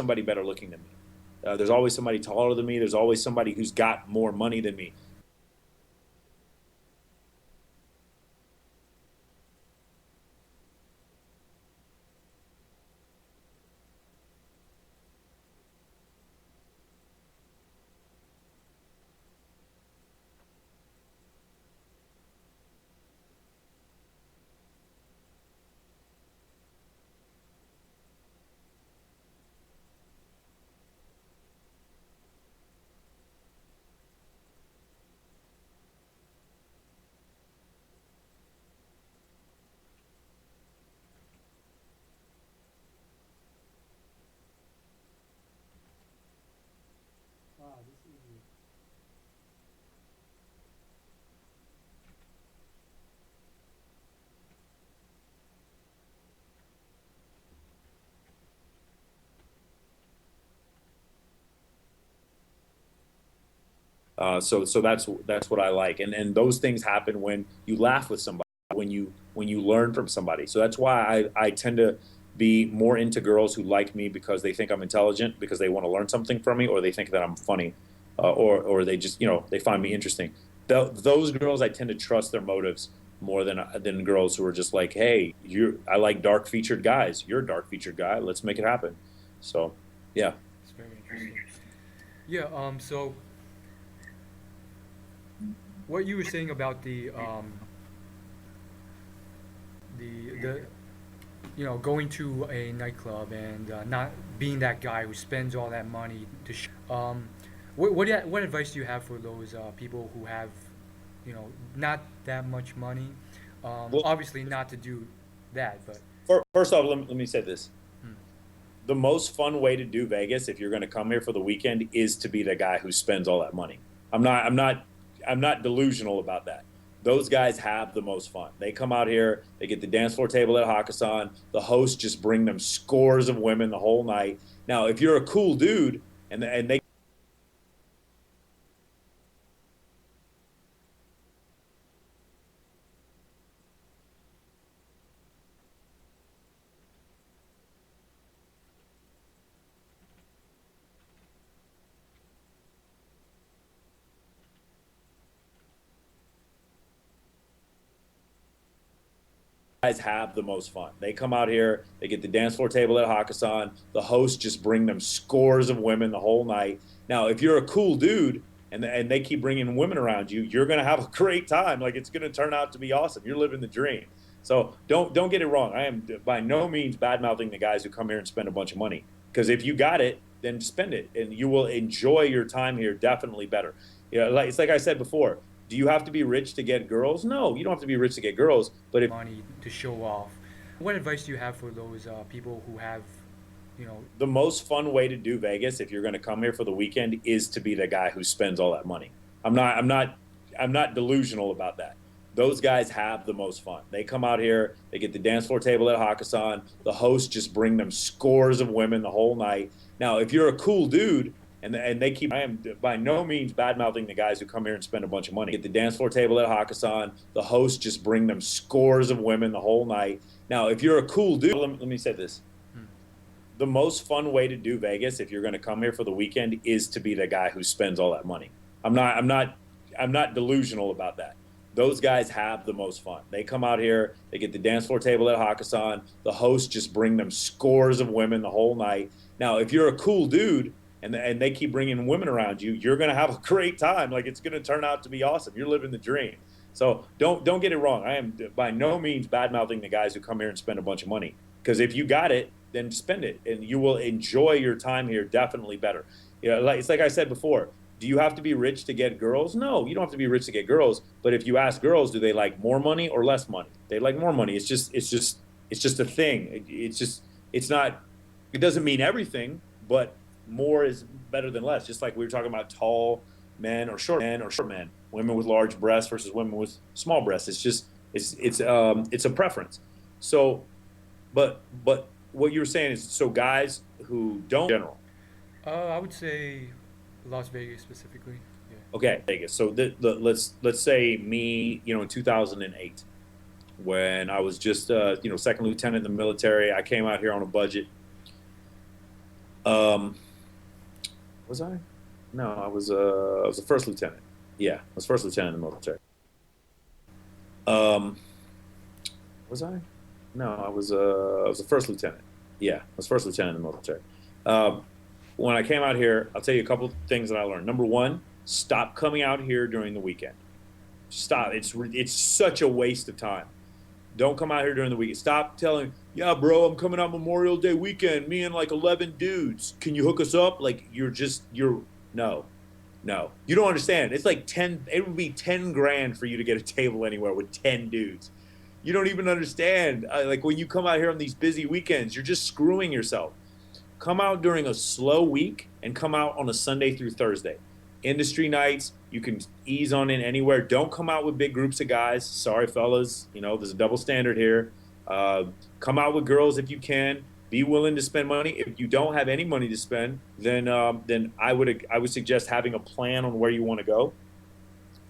somebody better looking than me. There's always somebody taller than me. There's always somebody who's got more money than me. Wow, this is So that's what I like, and those things happen when you laugh with somebody, when you learn from somebody. So that's why I tend to be more into girls who like me because they think I'm intelligent, because they want to learn something from me, or they think that I'm funny, or they just they find me interesting. Those girls I tend to trust their motives more than girls who are just like, hey, I like dark featured guys. You're a dark featured guy. Let's make it happen. So yeah. it's very interesting. Yeah. So what you were saying about the going to a nightclub and not being that guy who spends all that money to what advice do you have for those people who have not that much money, Well, obviously not to do that, but first off, let me say this. hmm, The most fun way to do Vegas, if you're going to come here for the weekend, is to be the guy who spends all that money. I'm not delusional about that. Those guys have the most fun. They come out here, they get the dance floor table at Hakkasan. The host just bring them scores of women the whole night. Now, if you're a cool dude and they guys have the most fun. They come out here, they get the dance floor table at Hakkasan. The host just bring them scores of women the whole night. Now, if you're a cool dude and they keep bringing women around you, you're gonna have a great time. Like it's gonna turn out to be awesome. You're living the dream. So don't get it wrong. I am by no means bad mouthing the guys who come here and spend a bunch of money. Because if you got it, then spend it, and you will enjoy your time here definitely better. It's like I said before. Do you have to be rich to get girls? No, you don't have to be rich to get girls. But if money to show off. What advice do you have for those people who have you know the most fun way to do Vegas, if you're going to come here for the weekend, is to be the guy who spends all that money. I'm not delusional about that. Those guys have the most fun. They come out here, they get the dance floor table at Hakkasan. The host just bring them scores of women the whole night. Now, if you're a cool dude and they keep, I am by no means bad mouthing the guys who come here and spend a bunch of money. Get the dance floor table at Hakkasan. The host just bring them scores of women the whole night. Now, if you're a cool dude, let me say this. hmm, The most fun way to do Vegas, if you're going to come here for the weekend, is to be the guy who spends all that money. I'm not delusional about that. Those guys have the most fun. They come out here, they get the dance floor table at Hakkasan. The host just bring them scores of women the whole night. Now, if you're a cool dude and they keep bringing women around you, you're going to have a great time. Like it's going to turn out to be awesome. You're living the dream. So don't get it wrong. I am by no means bad mouthing the guys who come here and spend a bunch of money. Because if you got it, then spend it, and you will enjoy your time here definitely better. It's like I said before. Do you have to be rich to get girls? No, you don't have to be rich to get girls. But if you ask girls, do they like more money or less money? They like more money. It's just a thing. It's not. It doesn't mean everything, but more is better than less. Just like we were talking about tall men or short men, women with large breasts versus women with small breasts. It's a preference. So but what you were saying is, so guys who don't in general. I would say Las Vegas specifically. Yeah. Okay, Vegas. So let's say me, in 2008, when I was just, second lieutenant in the military. I came out here on a budget. Um, was I? No, I was a first lieutenant. Yeah, I was first lieutenant in the military. Um, was I? No, I was a first lieutenant. Yeah, I was first lieutenant in the military. Um, when I came out here, I'll tell you a couple of things that I learned. Number one, stop coming out here during the weekend. Stop. It's such a waste of time. Don't come out here during the weekend. Stop telling, yeah, bro, I'm coming out Memorial Day weekend. Me and like 11 dudes. Can you hook us up? Like no, no. You don't understand. It's like 10, it would be 10 grand for you to get a table anywhere with 10 dudes. You don't even understand. Like when you come out here on these busy weekends, you're just screwing yourself. Come out during a slow week and come out on a Sunday through Thursday. Industry nights, you can ease on in anywhere. Don't come out with big groups of guys. Sorry, fellas. There's a double standard here. Uh, Come out with girls if you can. Be willing to spend money. If you don't have any money to spend, then I would suggest having a plan on where you want to go.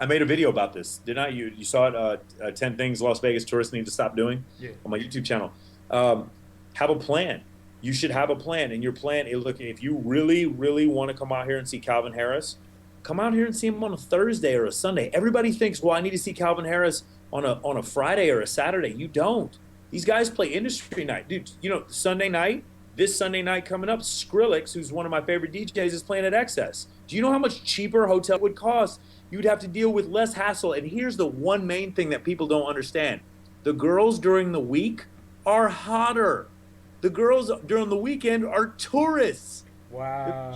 I made a video about this, didn't I? You saw it, 10 things Las Vegas tourists need to stop doing Yeah. on my YouTube channel. Um, have a plan. You should have a plan. And your plan, look, if you really, really want to come out here and see Calvin Harris, come out here and see him on a Thursday or a Sunday. Everybody thinks, well, I need to see Calvin Harris on a Friday or a Saturday. You don't. These guys play industry night. Dude, this Sunday night coming up, Skrillex, who's one of my favorite DJs, is playing at Excess. Do you know how much cheaper a hotel would cost? You'd have to deal with less hassle. And here's the one main thing that people don't understand. The girls during the week are hotter. The girls during the weekend are tourists. Wow.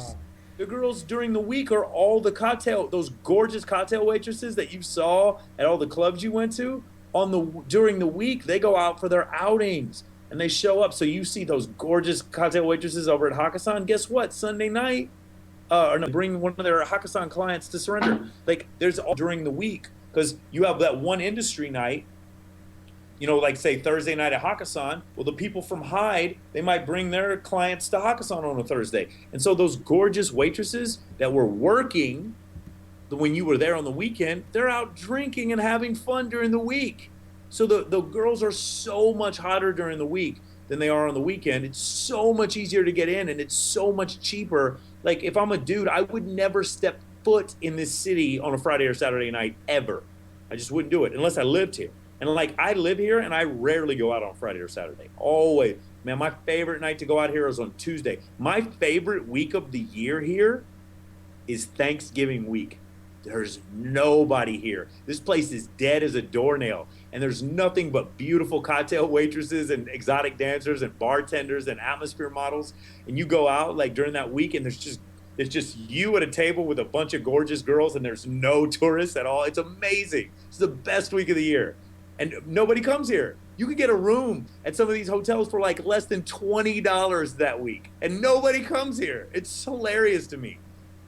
The girls during the week are all those gorgeous cocktail waitresses that you saw at all the clubs you went to. During the week, they go out for their outings and they show up. So you see those gorgeous cocktail waitresses over at Hakkasan. Guess what? Sunday night, or no, bring one of their Hakkasan clients to surrender. Like there's all during the week because you have that one industry night. Like say Thursday night at Hakkasan, well, the people from Hyde, they might bring their clients to Hakkasan on a Thursday. And so those gorgeous waitresses that were working when you were there on the weekend, they're out drinking and having fun during the week. So the girls are so much hotter during the week than they are on the weekend. It's so much easier to get in and it's so much cheaper. Like if I'm a dude, I would never step foot in this city on a Friday or Saturday night ever. I just wouldn't do it unless I lived here. And like I live here and I rarely go out on Friday or Saturday. Always. Man, my favorite night to go out here is on Tuesday. My favorite week of the year here is Thanksgiving week. There's nobody here. This place is dead as a doornail. And there's nothing but beautiful cocktail waitresses and exotic dancers and bartenders and atmosphere models. And you go out like during that week and it's just you at a table with a bunch of gorgeous girls and there's no tourists at all. It's amazing. It's the best week of the year. And nobody comes here. You could get a room at some of these hotels for like less than $20 that week. And nobody comes here. It's hilarious to me.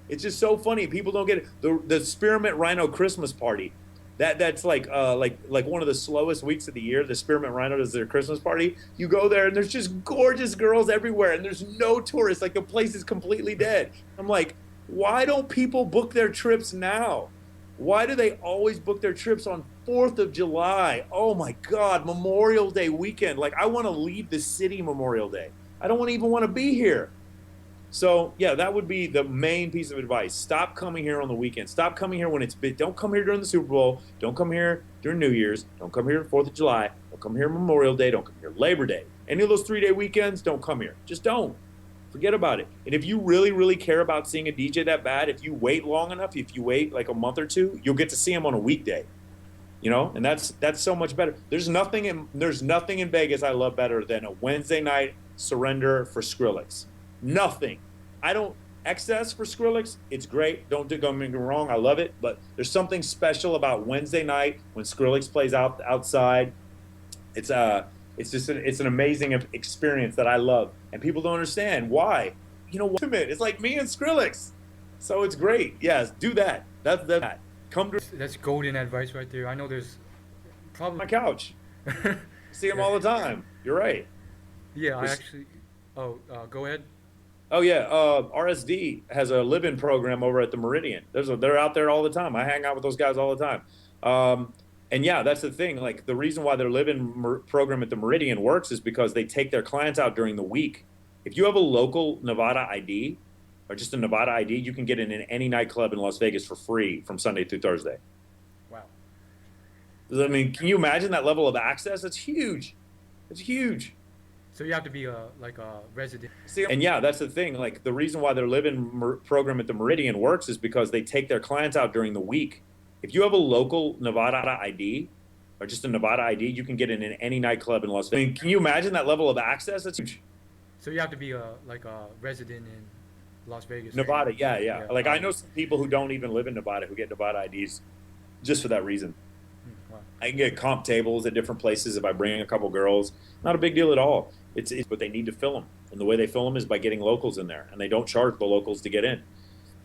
It's just so funny. People don't get it. The Spearmint Rhino Christmas party. That's like one of the slowest weeks of the year. The Spearmint Rhino does their Christmas party. You go there and there's just gorgeous girls everywhere and there's no tourists. Like the place is completely dead. I'm like, why don't people book their trips now? Why do they always book their trips on 4th of July? Oh my God, Memorial Day weekend. Like I want to leave the city Memorial Day. I don't even want to be here. So yeah, that would be the main piece of advice. Stop coming here on the weekend. Stop coming here when it's big. Don't come here during the Super Bowl. Don't come here during New Year's. Don't come here 4th of July. Don't come here Memorial Day. Don't come here Labor Day. Any of those 3-day weekends, don't come here. Just don't. Forget about it. And if you really, really care about seeing a DJ that bad, if you wait long enough, if you wait like a month or two, you'll get to see him on a weekday. And that's so much better. There's nothing in Vegas I love better than a Wednesday night surrender for Skrillex. Nothing. I don't excess for Skrillex. It's great. Don't get me wrong. I love it. But there's something special about Wednesday night when Skrillex plays outside. It's an amazing experience that I love, and people don't understand why. Ultimate. It's like me and Skrillex, so it's great. Yes, do that. That's that. Come to That's golden advice right there. I know there's probably. my couch. See him all the time. You're right. Yeah, I actually. Oh, go ahead. Oh yeah, RSD has a live-in program over at the Meridian. They're out there all the time. I hang out with those guys all the time. And yeah, that's the thing. Like the reason why their live-in program at the Meridian works is because they take their clients out during the week. If you have a local Nevada ID or just a Nevada ID, you can get in any nightclub in Las Vegas for free from Sunday through Thursday. Wow. I mean, can you imagine that level of access? It's huge. It's huge. So you have to be a resident. See, and yeah, that's the thing. Like the reason why their live-in program at the Meridian works is because they take their clients out during the week. If you have a local Nevada ID or just a Nevada ID, you can get in any nightclub in Las Vegas. I mean, can you imagine that level of access? It's huge. So you have to be a resident in Las Vegas. Right? Nevada, yeah, yeah. Yeah. Like I know some people who don't even live in Nevada who get Nevada IDs just for that reason. Wow. I can get comp tables at different places if I bring a couple girls. Not a big deal at all. It's but they need to fill them, and the way they fill them is by getting locals in there, and they don't charge the locals to get in. And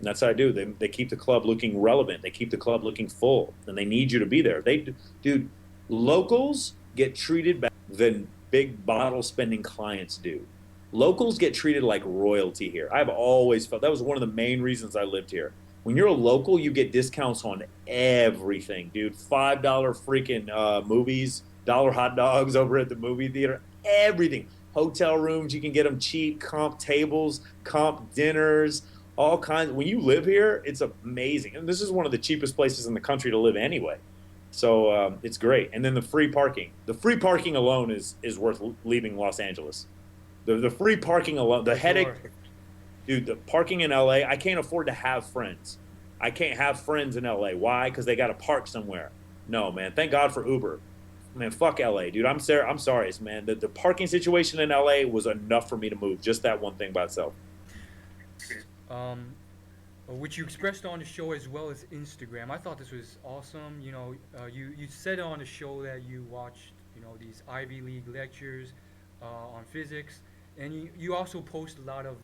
that's how I do. They keep the club looking relevant. They keep the club looking full, and they need you to be there. Dude, locals get treated better than big bottle spending clients do. Locals get treated like royalty here. I've always felt that was one of the main reasons I lived here. When you're a local, you get discounts on everything, dude. $5 freaking movies, dollar hot dogs over at the movie theater, everything. Hotel rooms, you can get them cheap, comp tables, comp dinners, all kinds. When you live here, it's amazing. And this is one of the cheapest places in the country to live anyway. So it's great. And then the free parking. The free parking alone is worth leaving Los Angeles. The free parking alone, the headache. Dude, the parking in LA, I can't afford to have friends. I can't have friends in LA. Why? Because they got to park somewhere. No, man. Thank God for Uber. Man, fuck LA, dude. I'm sorry, man. The parking situation in LA was enough for me to move. Just that one thing by itself. Which you expressed on the show as well as Instagram. I thought this was awesome. You know, you said on the show that you watched, you know, these Ivy League lectures on physics, and you also post a lot of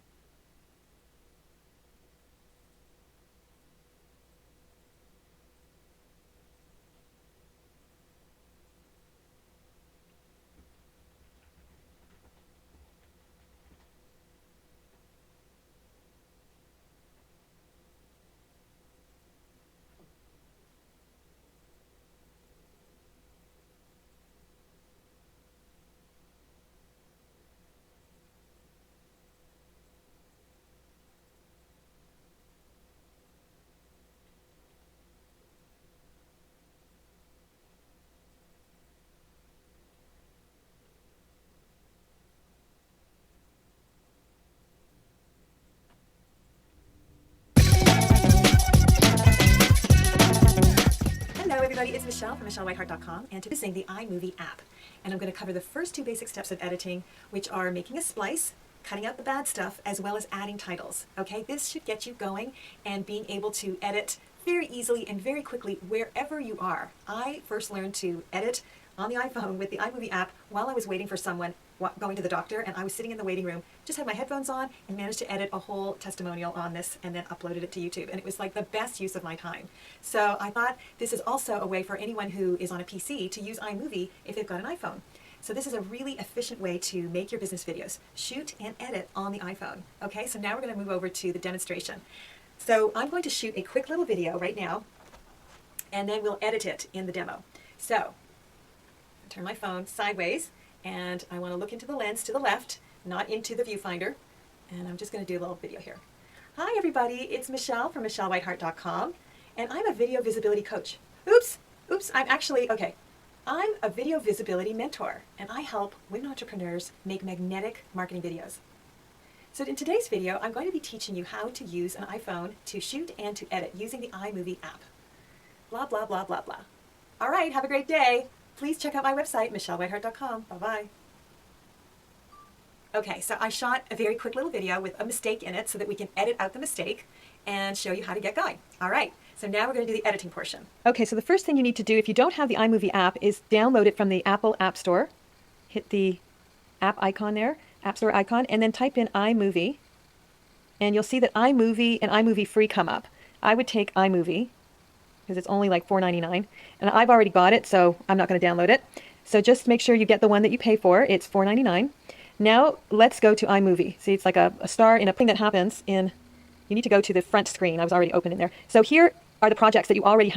Hello everybody, it's Michelle from MichelleWhiteheart.com, and today I'm using the iMovie app. And I'm going to cover the first two basic steps of editing, which are making a splice, cutting out the bad stuff, as well as adding titles. Okay, this should get you going and being able to edit very easily and very quickly wherever you are. I first learned to edit on the iPhone with the iMovie app while I was waiting for someone going to the doctor, and I was sitting in the waiting room, just had my headphones on and managed to edit a whole testimonial on this and then uploaded it to YouTube, and it was like the best use of my time. So I thought this is also a way for anyone who is on a PC to use iMovie if they've got an iPhone. So this is a really efficient way to make your business videos. Shoot and edit on the iPhone. Okay, so now we're going to move over to the demonstration. So I'm going to shoot a quick little video right now, and then we'll edit it in the demo. So turn my phone sideways, and I want to look into the lens to the left, not into the viewfinder. And I'm just going to do a little video here. Hi everybody, it's Michelle from MichelleWhiteheart.com, and I'm a video visibility coach. Oops, I'm a video visibility mentor, and I help women entrepreneurs make magnetic marketing videos. So in today's video, I'm going to be teaching you how to use an iPhone to shoot and to edit using the iMovie app. Blah, blah, blah, blah, blah. All right, have a great day. Please check out my website, MichelleWhiteheart.com. Bye-bye. Okay, so I shot a very quick little video with a mistake in it so that we can edit out the mistake and show you how to get going. All right, so now we're going to do the editing portion. Okay, so the first thing you need to do if you don't have the iMovie app is download it from the Apple App Store. Hit the app icon there, App Store icon, and then type in iMovie. And you'll see that iMovie and iMovie Free come up. I would take iMovie, because it's only like $4.99, and I've already got it, so I'm not going to download it. So just make sure you get the one that you pay for. It's $4.99. Now let's go to iMovie. See, it's like a star in a thing that happens in, you need to go to the front screen. I was already open in there. So here are the projects that you already have.